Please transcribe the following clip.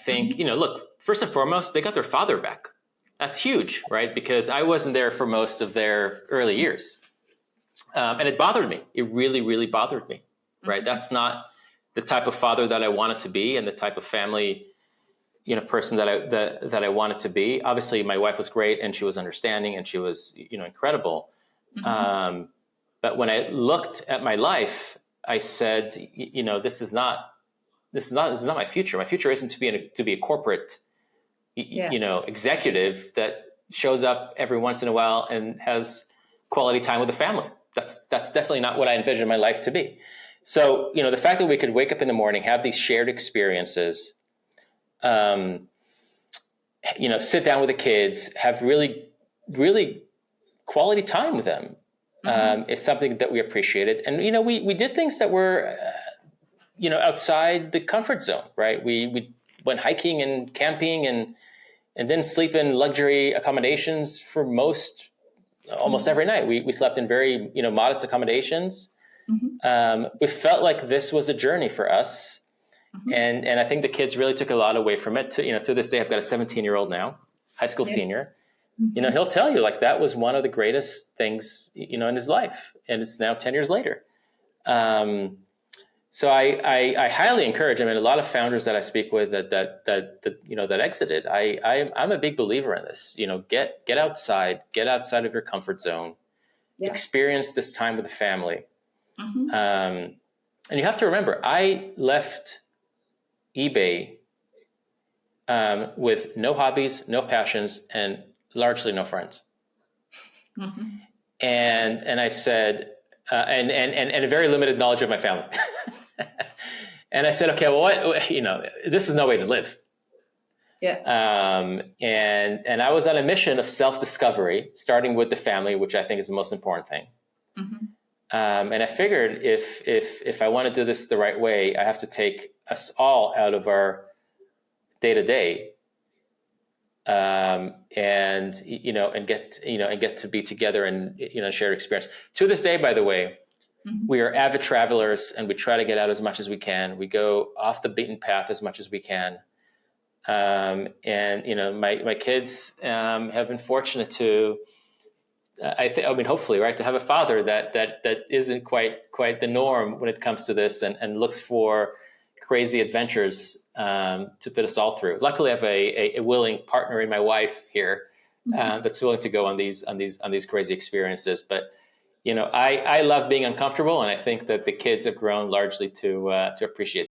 think, look, first and foremost, they got their father back. That's huge, right? Because I wasn't there for most of their early years. And it bothered me. It really, really bothered me, right? That's not the type of father that I wanted to be and the type of family, person that I wanted to be. Obviously, my wife was great and she was understanding and she was, incredible. But when I looked at my life, I said, this is not my future. My future isn't to be a corporate, executive that shows up every once in a while and has quality time with the family. That's definitely not what I envisioned my life to be. So, the fact that we could wake up in the morning, have these shared experiences, sit down with the kids, have really, really quality time with them, is something that we appreciated. And, we did things that were, outside the comfort zone, right? We went hiking and camping and didn't sleep in luxury accommodations for almost every night. We slept in very, modest accommodations. We felt like this was a journey for us. And I think the kids really took a lot away from it. To this day, I've got a 17-year-old now, high school senior. He'll tell you like that was one of the greatest things, in his life. And it's now 10 years later. So I highly encourage. I mean, a lot of founders that I speak with that exited. I'm a big believer in this. Get outside of your comfort zone, experience this time with the family. And you have to remember, I left eBay with no hobbies, no passions, and largely no friends. And I said, and a very limited knowledge of my family. And I said, okay, well, this is no way to live. And I was on a mission of self-discovery, starting with the family, which I think is the most important thing. And I figured if I want to do this the right way, I have to take us all out of our day-to-day, and get to be together and shared experience. To this day, by the way, we are avid travelers and we try to get out as much as we can. We go off the beaten path as much as we can. And my kids have been fortunate to. Hopefully, right, to have a father that isn't quite the norm when it comes to this, and looks for crazy adventures to put us all through. Luckily, I have a willing partner in my wife here that's willing to go on these crazy experiences. But I love being uncomfortable, and I think that the kids have grown largely to appreciate